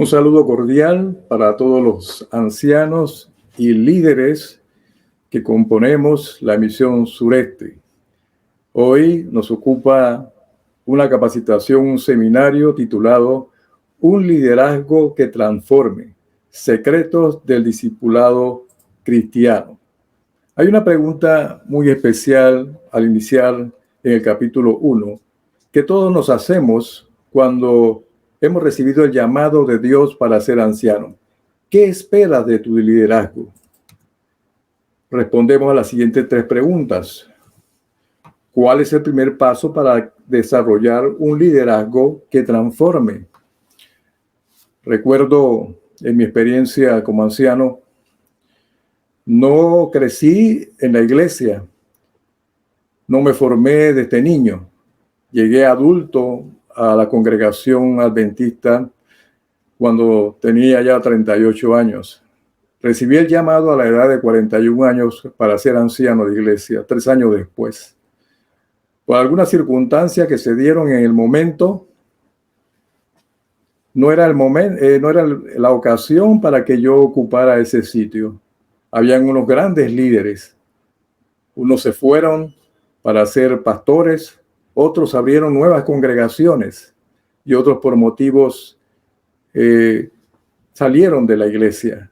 Un saludo cordial para todos los ancianos y líderes que componemos la misión Sureste. Hoy nos ocupa una capacitación, un seminario titulado Un liderazgo que transforme, secretos del discipulado cristiano. Hay una pregunta muy especial al iniciar en el capítulo 1 que todos nos hacemos cuando hemos recibido el llamado de Dios para ser anciano. ¿Qué esperas de tu liderazgo? Respondemos a las siguientes tres preguntas. ¿Cuál es el primer paso para desarrollar un liderazgo que transforme? Recuerdo en mi experiencia como anciano, no crecí en la iglesia, no me formé desde niño. Llegué adulto a la congregación adventista cuando tenía ya 38 años. Recibí el llamado a la edad de 41 años para ser anciano de iglesia, 3 años después. Por algunas circunstancias que se dieron en el momento, no era la ocasión para que yo ocupara ese sitio. Habían unos grandes líderes. Unos se fueron para ser pastores, otros abrieron nuevas congregaciones y otros por motivos salieron de la iglesia.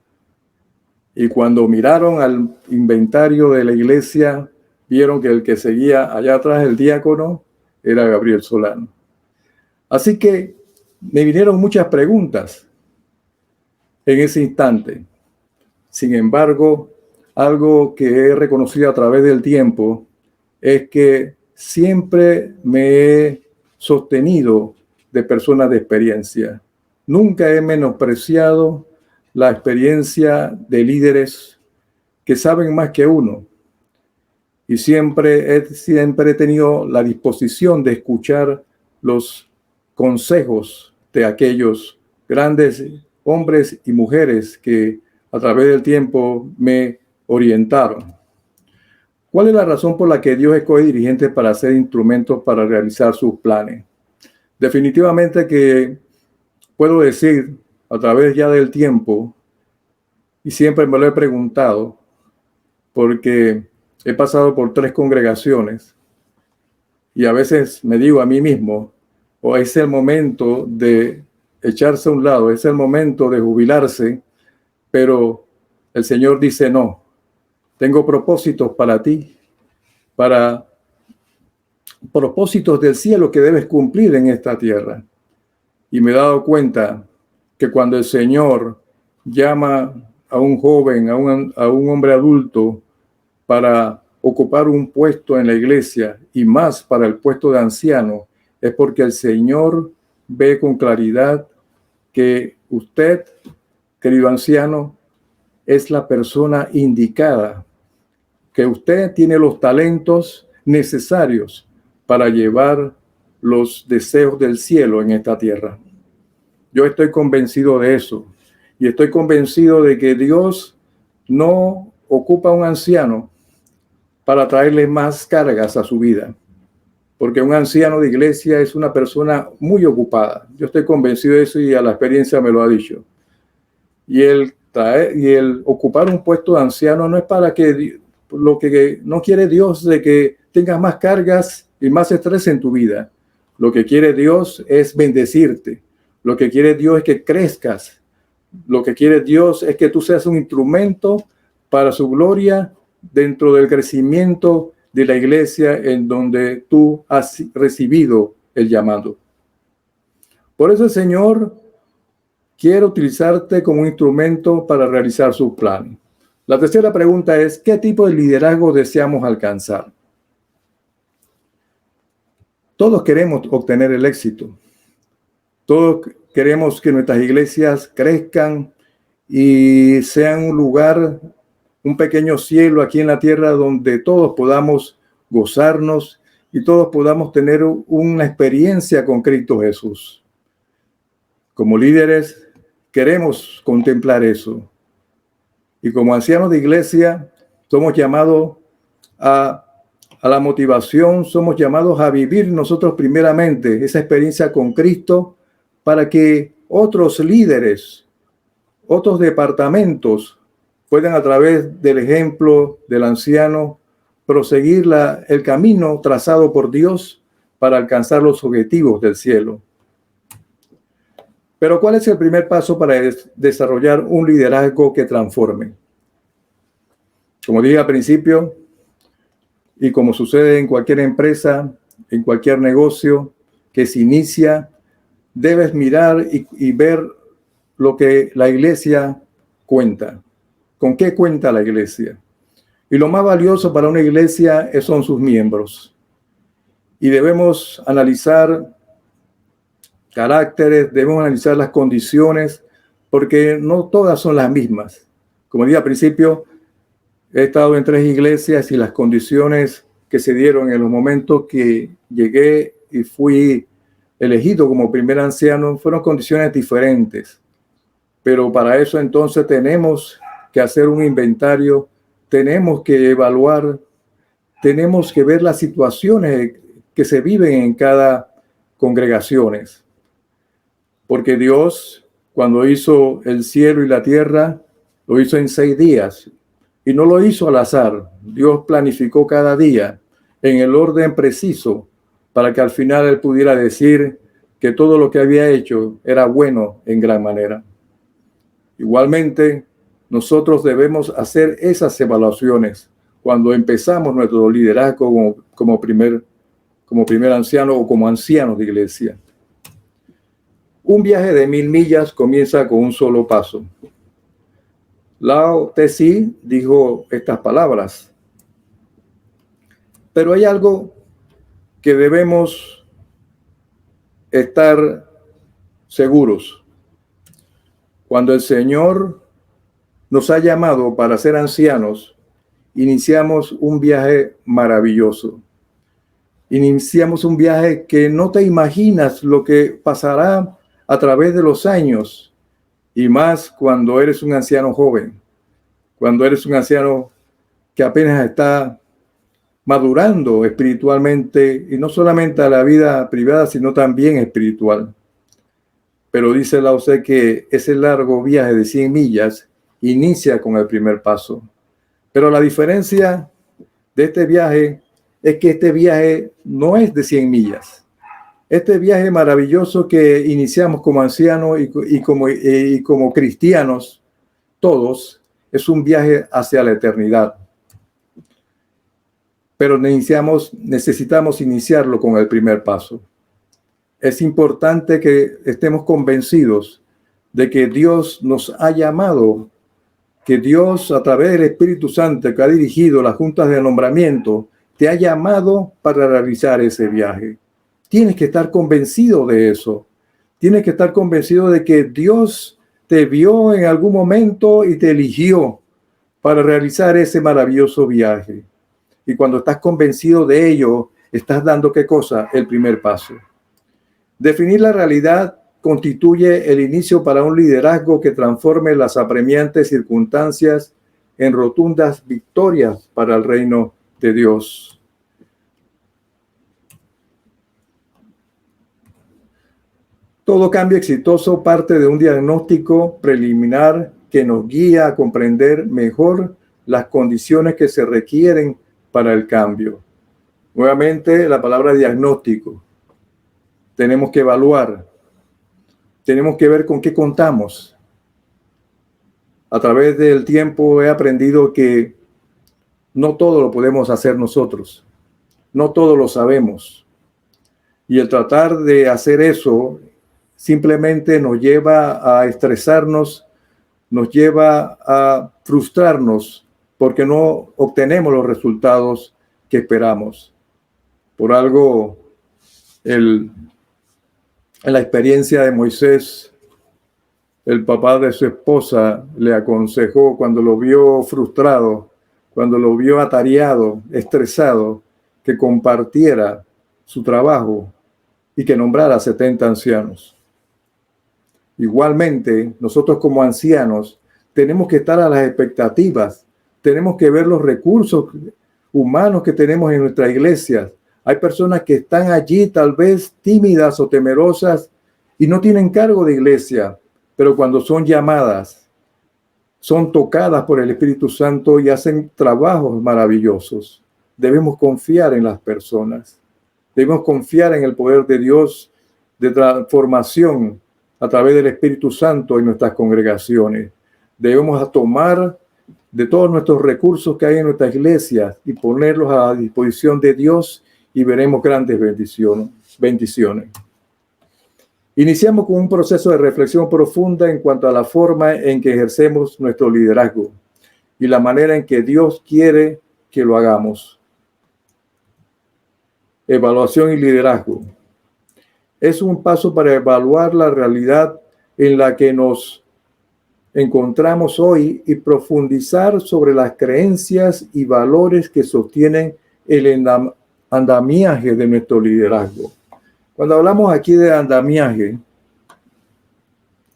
Y cuando miraron al inventario de la iglesia, vieron que el que seguía allá atrás, el diácono, era Gabriel Solano. Así que me vinieron muchas preguntas en ese instante. Sin embargo, algo que he reconocido a través del tiempo es que siempre me he sostenido de personas de experiencia. Nunca he menospreciado la experiencia de líderes que saben más que uno. Y siempre he tenido la disposición de escuchar los consejos de aquellos grandes hombres y mujeres que a través del tiempo me orientaron. ¿Cuál es la razón por la que Dios escoge dirigentes para ser instrumentos para realizar sus planes? Definitivamente que puedo decir a través ya del tiempo, y siempre me lo he preguntado, porque he pasado por 3 congregaciones y a veces me digo a mí mismo, es el momento de echarse a un lado, es el momento de jubilarse, pero el Señor dice no. Tengo propósitos para ti, para propósitos del cielo que debes cumplir en esta tierra. Y me he dado cuenta que cuando el Señor llama a un joven, a un hombre adulto para ocupar un puesto en la iglesia y más para el puesto de anciano, es porque el Señor ve con claridad que usted, querido anciano, es la persona indicada, que usted tiene los talentos necesarios para llevar los deseos del cielo en esta tierra. Yo estoy convencido de eso y estoy convencido de que Dios no ocupa a un anciano para traerle más cargas a su vida, porque un anciano de iglesia es una persona muy ocupada. Yo estoy convencido de eso y a la experiencia me lo ha dicho. Y el ocupar un puesto de anciano no es para que lo que no quiere Dios de que tengas más cargas y más estrés en tu vida. Lo que quiere Dios es bendecirte. Lo que quiere Dios es que crezcas. Lo que quiere Dios es que tú seas un instrumento para su gloria dentro del crecimiento de la iglesia en donde tú has recibido el llamado. Por eso el Señor quiere utilizarte como un instrumento para realizar sus planes. La tercera pregunta es, ¿qué tipo de liderazgo deseamos alcanzar? Todos queremos obtener el éxito. Todos queremos que nuestras iglesias crezcan y sean un lugar, un pequeño cielo aquí en la tierra donde todos podamos gozarnos y todos podamos tener una experiencia con Cristo Jesús. Como líderes queremos contemplar eso. Y como ancianos de iglesia somos llamados a la motivación, somos llamados a vivir nosotros primeramente esa experiencia con Cristo para que otros líderes, otros departamentos puedan a través del ejemplo del anciano proseguir el camino trazado por Dios para alcanzar los objetivos del cielo. Pero ¿cuál es el primer paso para desarrollar un liderazgo que transforme? Como dije al principio, y como sucede en cualquier empresa, en cualquier negocio que se inicia, debes mirar y ver lo que la iglesia cuenta. ¿Con qué cuenta la iglesia? Y lo más valioso para una iglesia son sus miembros. Y debemos analizar caracteres, debemos analizar las condiciones, porque no todas son las mismas. Como dije al principio, he estado en 3 iglesias y las condiciones que se dieron en los momentos que llegué y fui elegido como primer anciano fueron condiciones diferentes. Pero para eso entonces tenemos que hacer un inventario, tenemos que evaluar, tenemos que ver las situaciones que se viven en cada congregación. Porque Dios, cuando hizo el cielo y la tierra, lo hizo en 6 días. Y no lo hizo al azar. Dios planificó cada día en el orden preciso para que al final Él pudiera decir que todo lo que había hecho era bueno en gran manera. Igualmente, nosotros debemos hacer esas evaluaciones cuando empezamos nuestro liderazgo como primer anciano o como ancianos de iglesia. Un viaje de 1000 millas comienza con un solo paso. Lao Tse dijo estas palabras. Pero hay algo que debemos estar seguros. Cuando el Señor nos ha llamado para ser ancianos, iniciamos un viaje maravilloso. Iniciamos un viaje que no te imaginas lo que pasará a través de los años, y más cuando eres un anciano joven, cuando eres un anciano que apenas está madurando espiritualmente, y no solamente a la vida privada, sino también espiritual. Pero dice Lao Tse que ese largo viaje de 100 millas inicia con el primer paso. Pero la diferencia de este viaje es que este viaje no es de 100 millas. Este viaje maravilloso que iniciamos como ancianos y como cristianos, todos, es un viaje hacia la eternidad. Pero necesitamos iniciarlo con el primer paso. Es importante que estemos convencidos de que Dios nos ha llamado, que Dios a través del Espíritu Santo que ha dirigido las juntas de nombramiento, te ha llamado para realizar ese viaje. Tienes que estar convencido de eso. Tienes que estar convencido de que Dios te vio en algún momento y te eligió para realizar ese maravilloso viaje. Y cuando estás convencido de ello, estás dando ¿qué cosa? El primer paso. Definir la realidad constituye el inicio para un liderazgo que transforme las apremiantes circunstancias en rotundas victorias para el reino de Dios. Todo cambio exitoso parte de un diagnóstico preliminar que nos guía a comprender mejor las condiciones que se requieren para el cambio. Nuevamente, la palabra diagnóstico. Tenemos que evaluar. Tenemos que ver con qué contamos. A través del tiempo he aprendido que no todo lo podemos hacer nosotros. No todo lo sabemos. Y el tratar de hacer eso simplemente nos lleva a estresarnos, nos lleva a frustrarnos porque no obtenemos los resultados que esperamos. Por algo, en la experiencia de Moisés, el papá de su esposa le aconsejó cuando lo vio frustrado, cuando lo vio atareado, estresado, que compartiera su trabajo y que nombrara 70 ancianos. Igualmente, nosotros como ancianos tenemos que estar a las expectativas, tenemos que ver los recursos humanos que tenemos en nuestra iglesia. Hay personas que están allí tal vez tímidas o temerosas y no tienen cargo de iglesia, pero cuando son llamadas, son tocadas por el Espíritu Santo y hacen trabajos maravillosos. Debemos confiar en las personas. Debemos confiar en el poder de Dios de transformación a través del Espíritu Santo en nuestras congregaciones. Debemos tomar de todos nuestros recursos que hay en nuestra iglesia y ponerlos a disposición de Dios y veremos grandes bendiciones. Iniciamos con un proceso de reflexión profunda en cuanto a la forma en que ejercemos nuestro liderazgo y la manera en que Dios quiere que lo hagamos. Evaluación y liderazgo. Es un paso para evaluar la realidad en la que nos encontramos hoy y profundizar sobre las creencias y valores que sostienen el andamiaje de nuestro liderazgo. Cuando hablamos aquí de andamiaje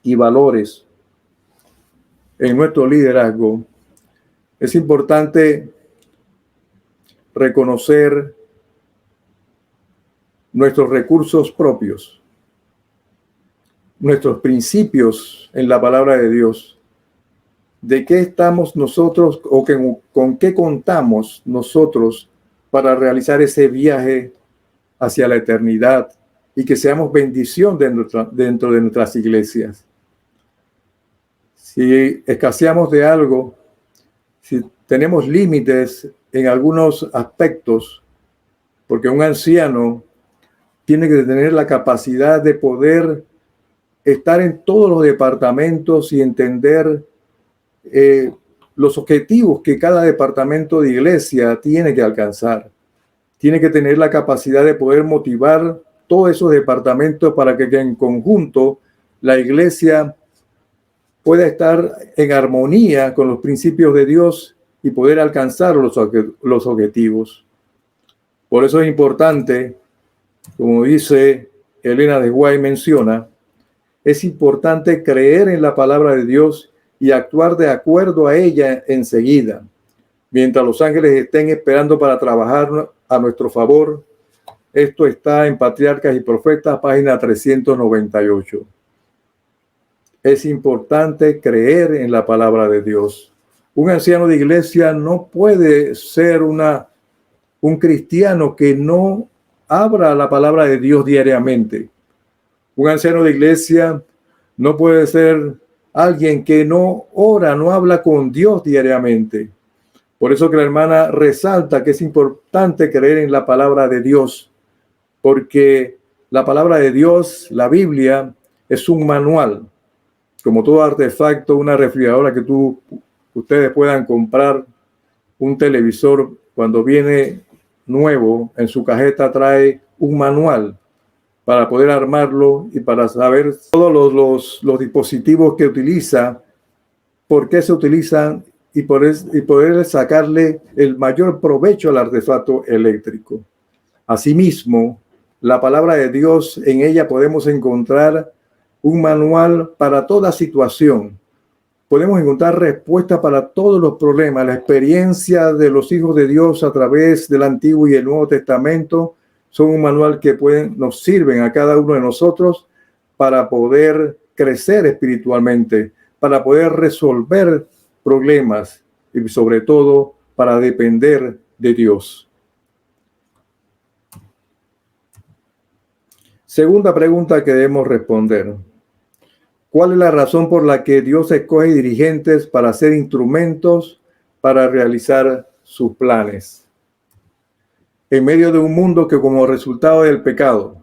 y valores en nuestro liderazgo, es importante reconocer nuestros recursos propios, nuestros principios en la palabra de Dios, de qué estamos nosotros o con qué contamos nosotros para realizar ese viaje hacia la eternidad y que seamos bendición dentro de nuestras iglesias. Si escaseamos de algo, si tenemos límites en algunos aspectos, porque un anciano tiene que tener la capacidad de poder estar en todos los departamentos y entender los objetivos que cada departamento de iglesia tiene que alcanzar. Tiene que tener la capacidad de poder motivar todos esos departamentos para que en conjunto la iglesia pueda estar en armonía con los principios de Dios y poder alcanzar los objetivos. Por eso es importante, como dice Elena de White menciona, es importante creer en la palabra de Dios y actuar de acuerdo a ella enseguida, mientras los ángeles estén esperando para trabajar a nuestro favor. Esto está en Patriarcas y Profetas, página 398. Es importante creer en la palabra de Dios. Un anciano de iglesia no puede ser un cristiano que no abra la palabra de Dios diariamente. Un anciano de iglesia no puede ser alguien que no ora, no habla con Dios diariamente. Por eso que la hermana resalta que es importante creer en la palabra de Dios, porque la palabra de Dios, la Biblia, es un manual. Como todo artefacto, una refrigeradora que ustedes puedan comprar, un televisor, cuando viene nuevo, en su cajeta trae un manual para poder armarlo y para saber todos los dispositivos que utiliza, por qué se utilizan y poder sacarle el mayor provecho al artefacto eléctrico. Asimismo, la palabra de Dios, en ella podemos encontrar un manual para toda situación. Podemos encontrar respuestas para todos los problemas. La experiencia de los hijos de Dios a través del Antiguo y el Nuevo Testamento son un manual que nos sirven a cada uno de nosotros para poder crecer espiritualmente, para poder resolver problemas y sobre todo para depender de Dios. Segunda pregunta que debemos responder. ¿Cuál es la razón por la que Dios escoge dirigentes para ser instrumentos para realizar sus planes? En medio de un mundo que como resultado del pecado,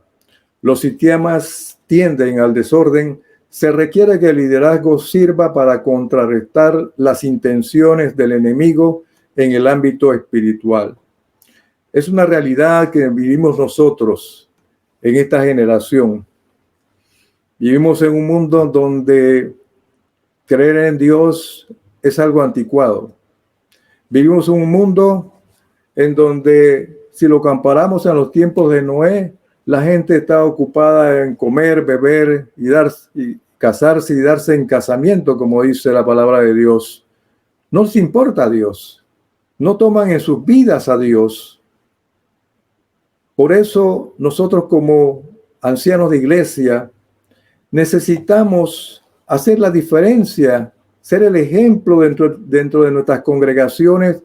los sistemas tienden al desorden, se requiere que el liderazgo sirva para contrarrestar las intenciones del enemigo en el ámbito espiritual. Es una realidad que vivimos nosotros en esta generación. Vivimos en un mundo donde creer en Dios es algo anticuado. Vivimos en un mundo en donde, si lo comparamos a los tiempos de Noé, la gente está ocupada en comer, beber y casarse y darse en casamiento, como dice la palabra de Dios. No les importa a Dios. No toman en sus vidas a Dios. Por eso nosotros como ancianos de iglesia necesitamos hacer la diferencia, ser el ejemplo dentro de nuestras congregaciones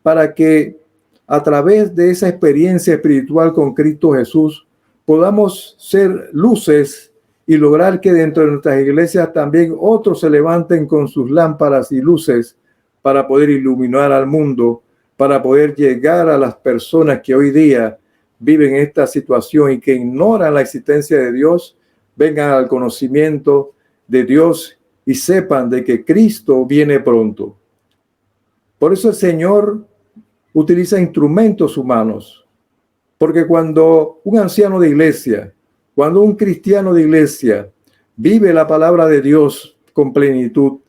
para que a través de esa experiencia espiritual con Cristo Jesús podamos ser luces y lograr que dentro de nuestras iglesias también otros se levanten con sus lámparas y luces para poder iluminar al mundo, para poder llegar a las personas que hoy día viven esta situación y que ignoran la existencia de Dios, vengan al conocimiento de Dios y sepan de que Cristo viene pronto. Por eso el Señor utiliza instrumentos humanos, porque cuando un anciano de iglesia, cuando un cristiano de iglesia vive la palabra de Dios con plenitud,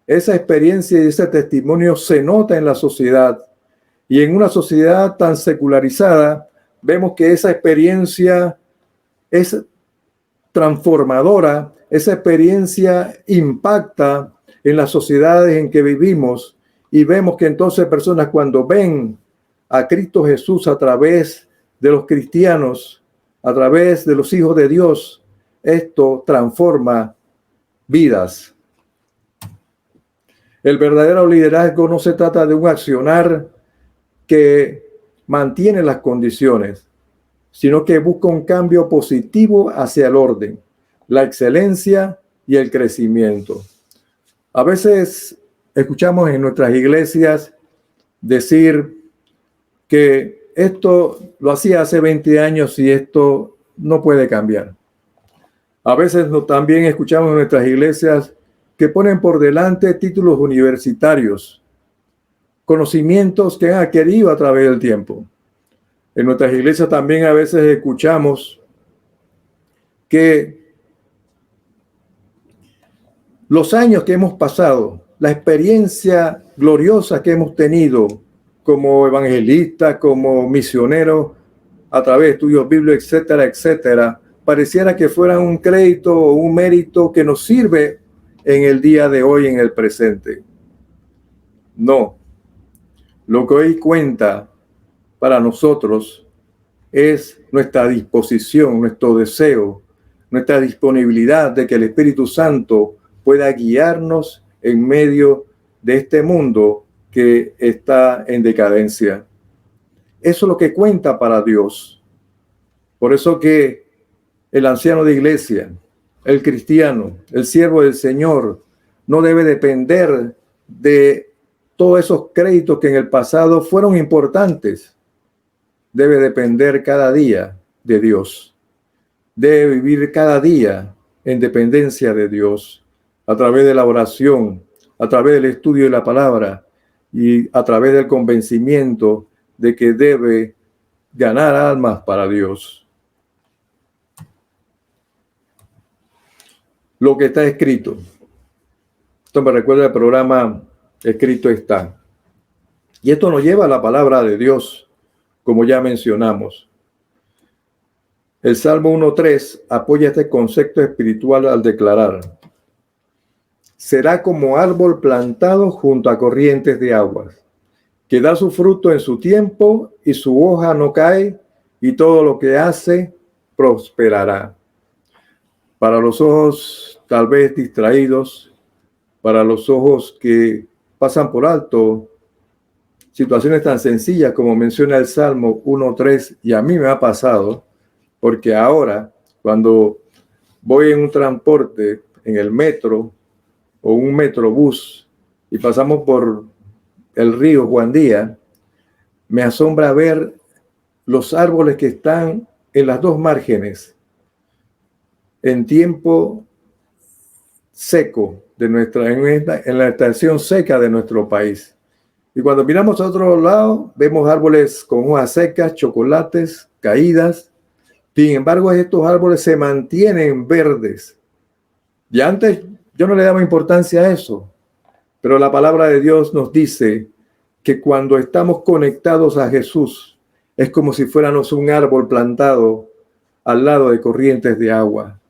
esa experiencia y ese testimonio se nota en la sociedad. Y en una sociedad tan secularizada, vemos que esa experiencia es transformadora, esa experiencia impacta en las sociedades en que vivimos y vemos que entonces personas cuando ven a Cristo Jesús a través de los cristianos, a través de los hijos de Dios, esto transforma vidas. El verdadero liderazgo no se trata de un accionar que mantiene las condiciones, sino que busca un cambio positivo hacia el orden, la excelencia y el crecimiento. A veces escuchamos en nuestras iglesias decir que esto lo hacía hace 20 años y esto no puede cambiar. A veces también escuchamos en nuestras iglesias que ponen por delante títulos universitarios, conocimientos que han adquirido a través del tiempo. En nuestras iglesias también a veces escuchamos que los años que hemos pasado, la experiencia gloriosa que hemos tenido como evangelistas, como misioneros, a través de estudios bíblicos, etcétera, etcétera, pareciera que fueran un crédito o un mérito que nos sirve en el día de hoy, en el presente. No. Lo que hoy cuenta para nosotros es nuestra disposición, nuestro deseo, nuestra disponibilidad de que el Espíritu Santo pueda guiarnos en medio de este mundo que está en decadencia. Eso es lo que cuenta para Dios. Por eso que el anciano de iglesia, el cristiano, el siervo del Señor, no debe depender de todos esos créditos que en el pasado fueron importantes. Debe depender cada día de Dios. Debe vivir cada día en dependencia de Dios, a través de la oración, a través del estudio de la palabra y a través del convencimiento de que debe ganar almas para Dios. Lo que está escrito. Esto me recuerda el programa Escrito está. Y esto nos lleva a la palabra de Dios, como ya mencionamos. El Salmo 1.3 apoya este concepto espiritual al declarar: será como árbol plantado junto a corrientes de aguas, que da su fruto en su tiempo y su hoja no cae, y todo lo que hace prosperará. Para los ojos tal vez distraídos, para los ojos que pasan por alto situaciones tan sencillas como menciona el Salmo 1.3, y a mí me ha pasado, porque ahora cuando voy en un transporte, en el metro o un metrobús y pasamos por el río Juan Díaz, me asombra ver los árboles que están en las dos márgenes en tiempo seco de en la estación seca de nuestro país. Y cuando miramos a otro lado, vemos árboles con hojas secas, chocolates, caídas. Sin embargo, estos árboles se mantienen verdes. Y antes yo no le daba importancia a eso, pero la palabra de Dios nos dice que cuando estamos conectados a Jesús, es como si fuéramos un árbol plantado al lado de corrientes de agua.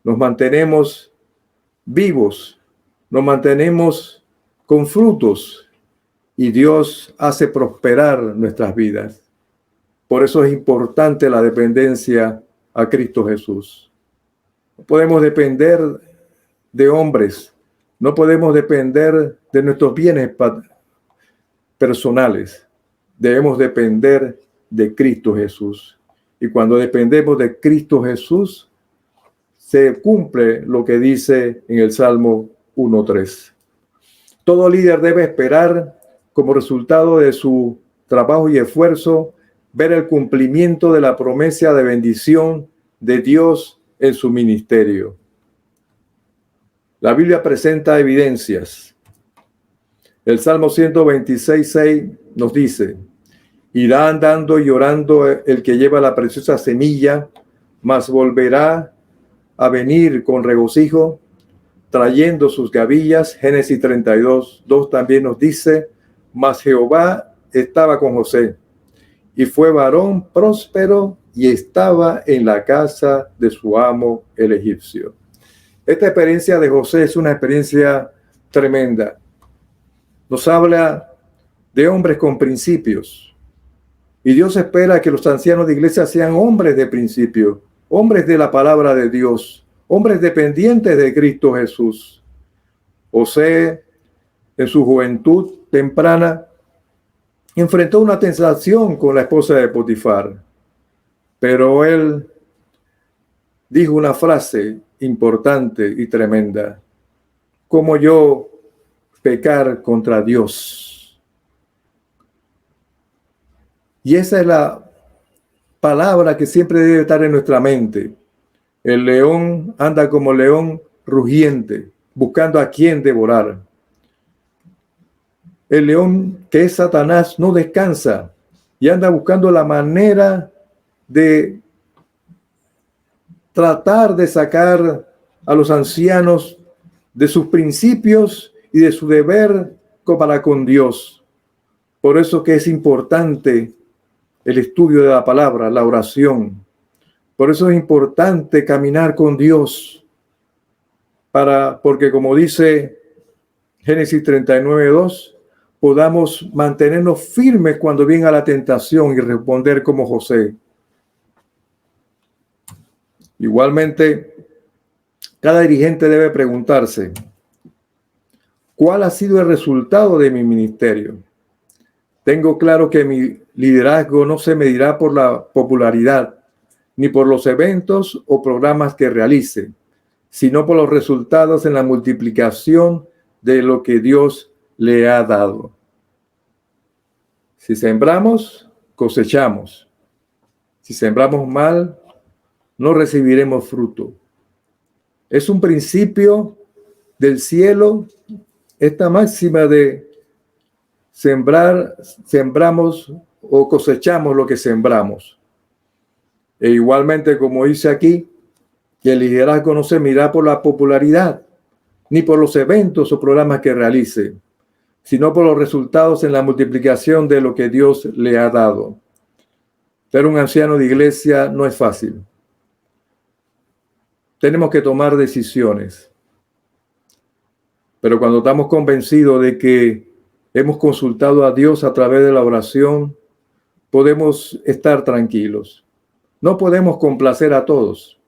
Nos mantenemos vivos, nos mantenemos con frutos y Dios hace prosperar nuestras vidas. Por eso es importante la dependencia a Cristo Jesús. No podemos depender de hombres. No podemos depender de nuestros bienes personales. Debemos depender de Cristo Jesús. Y cuando dependemos de Cristo Jesús, se cumple lo que dice en el Salmo 1:3. Todo líder debe esperar, como resultado de su trabajo y esfuerzo, ver el cumplimiento de la promesa de bendición de Dios en su ministerio. La Biblia presenta evidencias. El Salmo 126:6 nos dice: irá andando y llorando el que lleva la preciosa semilla, mas volverá a venir con regocijo, trayendo sus gavillas. Génesis 32:2 también nos dice: mas Jehová estaba con José, y fue varón próspero, y estaba en la casa de su amo el egipcio. Esta experiencia de José es una experiencia tremenda. Nos habla de hombres con principios. Y Dios espera que los ancianos de iglesia sean hombres de principio, hombres de la palabra de Dios, hombres dependientes de Cristo Jesús. José, en su juventud temprana, enfrentó una tentación con la esposa de Potifar, pero él dijo una frase importante y tremenda: ¿cómo yo pecar contra Dios? Y esa es la palabra que siempre debe estar en nuestra mente. El león anda como león rugiente, buscando a quien devorar. El león, que es Satanás, no descansa y anda buscando la manera de tratar de sacar a los ancianos de sus principios y de su deber para con Dios. Por eso que es importante el estudio de la palabra, la oración. Por eso es importante caminar con Dios, porque como dice Génesis 39:2, podamos mantenernos firmes cuando venga la tentación y responder como José. Igualmente, cada dirigente debe preguntarse: ¿cuál ha sido el resultado de mi ministerio? Tengo claro que mi liderazgo no se medirá por la popularidad, ni por los eventos o programas que realice, sino por los resultados en la multiplicación de lo que Dios le ha dado. Si sembramos, cosechamos. Si sembramos mal, no recibiremos fruto. Es un principio del cielo esta máxima de sembramos o cosechamos lo que sembramos. E igualmente, como dice aquí, que el liderazgo no se mira por la popularidad, ni por los eventos o programas que realice, sino por los resultados en la multiplicación de lo que Dios le ha dado. Ser un anciano de iglesia no es fácil. Tenemos que tomar decisiones. Pero cuando estamos convencidos de que hemos consultado a Dios a través de la oración, podemos estar tranquilos. No podemos complacer a todos.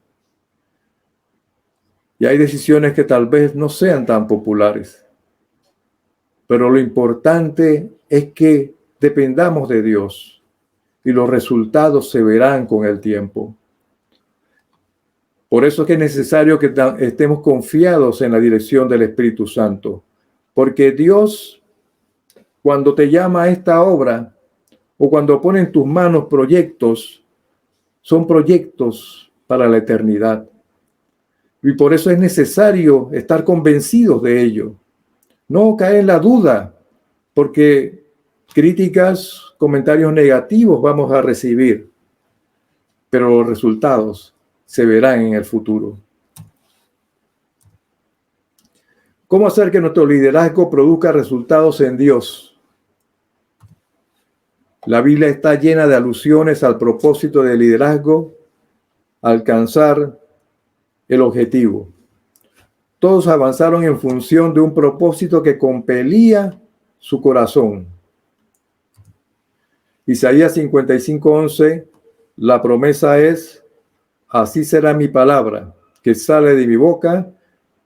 Y hay decisiones que tal vez no sean tan populares. Pero lo importante es que dependamos de Dios y los resultados se verán con el tiempo. Por eso es que es necesario que estemos confiados en la dirección del Espíritu Santo. Porque Dios, cuando te llama a esta obra o cuando pone en tus manos proyectos, son proyectos para la eternidad. Y por eso es necesario estar convencidos de ello. No caer en la duda, porque críticas, comentarios negativos vamos a recibir, pero los resultados se verán en el futuro. ¿Cómo hacer que nuestro liderazgo produzca resultados en Dios? La Biblia está llena de alusiones al propósito del liderazgo, alcanzar el objetivo. Todos avanzaron en función de un propósito que compelía su corazón. Isaías 55:11, la promesa es: así será mi palabra, que sale de mi boca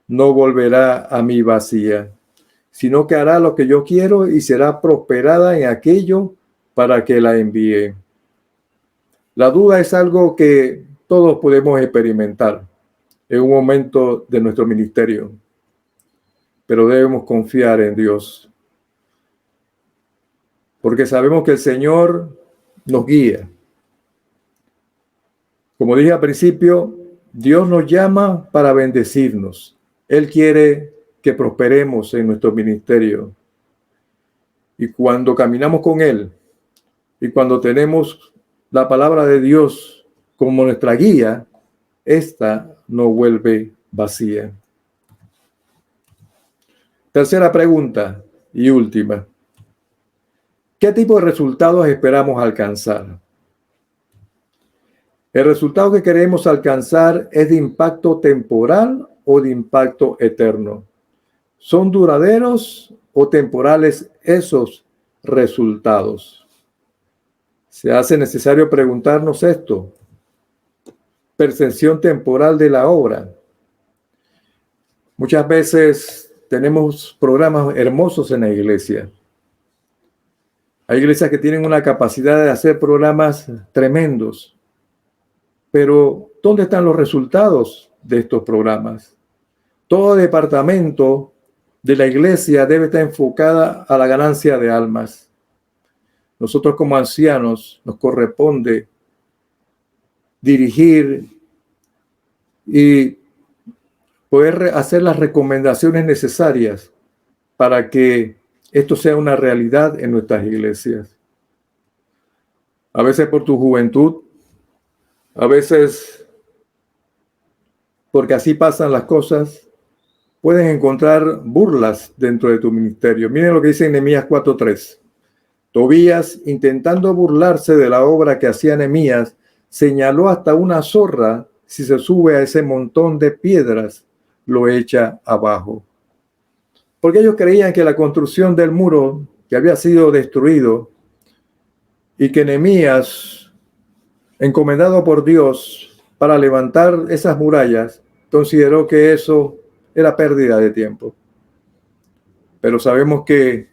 no volverá a mí vacía, sino que hará lo que yo quiero y será prosperada en aquello para que la envíe. La duda es algo que todos podemos experimentar en un momento de nuestro ministerio, pero debemos confiar en Dios, porque sabemos que el Señor nos guía. Como dije al principio, Dios nos llama para bendecirnos. Él quiere que prosperemos en nuestro ministerio. Y cuando caminamos con Él y cuando tenemos la palabra de Dios como nuestra guía, esta no vuelve vacía. Tercera pregunta y última. ¿Qué tipo de resultados esperamos alcanzar? ¿El resultado que queremos alcanzar es de impacto temporal o de impacto eterno? ¿Son duraderos o temporales esos resultados? Se hace necesario preguntarnos esto. Percepción temporal de la obra. Muchas veces tenemos programas hermosos en la iglesia. Hay iglesias que tienen una capacidad de hacer programas tremendos. Pero, ¿dónde están los resultados de estos programas? Todo departamento de la iglesia debe estar enfocada a la ganancia de almas. Nosotros como ancianos nos corresponde dirigir y poder hacer las recomendaciones necesarias para que esto sea una realidad en nuestras iglesias. A veces por tu juventud, a veces porque así pasan las cosas, puedes encontrar burlas dentro de tu ministerio. Miren lo que dice en Nehemías 4:3. Tobías, intentando burlarse de la obra que hacía Nehemías, señaló hasta una zorra, si se sube a ese montón de piedras, lo echa abajo. Porque ellos creían que la construcción del muro que había sido destruido y que Nehemías, encomendado por Dios para levantar esas murallas, consideró que eso era pérdida de tiempo. Pero sabemos que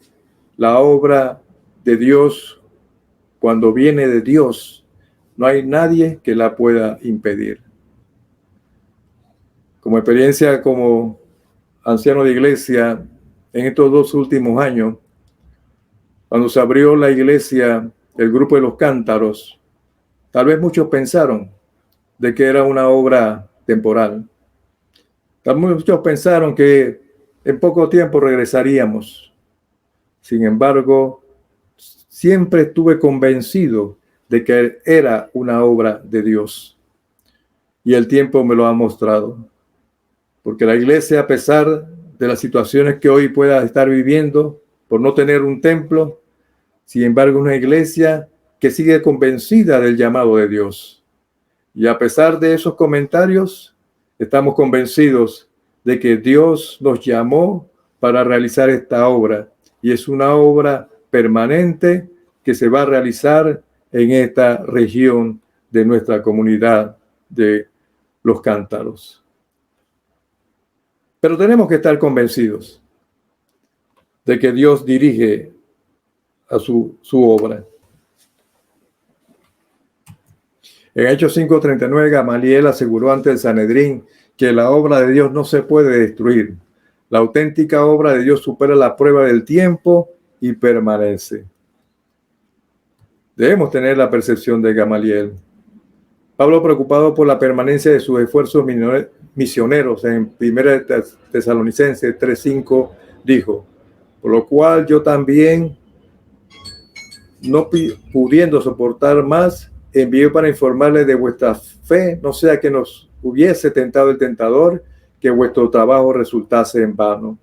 la obra de Dios, cuando viene de Dios, no hay nadie que la pueda impedir. Como experiencia como anciano de iglesia, en estos 2 últimos años, cuando se abrió la iglesia, el grupo de los cántaros, tal vez muchos pensaron de que era una obra temporal. Tal vez muchos pensaron que en poco tiempo regresaríamos. Sin embargo, siempre estuve convencido de que era una obra de Dios. Y el tiempo me lo ha mostrado. Porque la iglesia, a pesar de las situaciones que hoy pueda estar viviendo, por no tener un templo, sin embargo, es una iglesia que sigue convencida del llamado de Dios. Y a pesar de esos comentarios, estamos convencidos de que Dios nos llamó para realizar esta obra. Y es una obra permanente que se va a realizar en esta región de nuestra comunidad de los cántaros. Pero tenemos que estar convencidos de que Dios dirige a su obra. En Hechos 5:39, Gamaliel aseguró ante el Sanedrín que la obra de Dios no se puede destruir. La auténtica obra de Dios supera la prueba del tiempo y permanece. Debemos tener la percepción de Gamaliel. Pablo, preocupado por la permanencia de sus esfuerzos misioneros en 1 Tesalonicenses 3:5, dijo: por lo cual yo también, no pudiendo soportar más, envié para informarles de vuestra fe, no sea que nos hubiese tentado el tentador, que vuestro trabajo resultase en vano.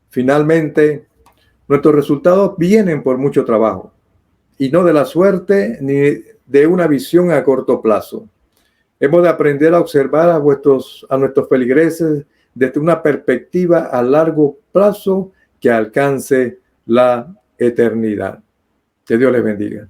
Finalmente, nuestros resultados vienen por mucho trabajo, y no de la suerte ni de una visión a corto plazo. Hemos de aprender a observar a nuestros feligreses desde una perspectiva a largo plazo que alcance la eternidad. Que Dios les bendiga.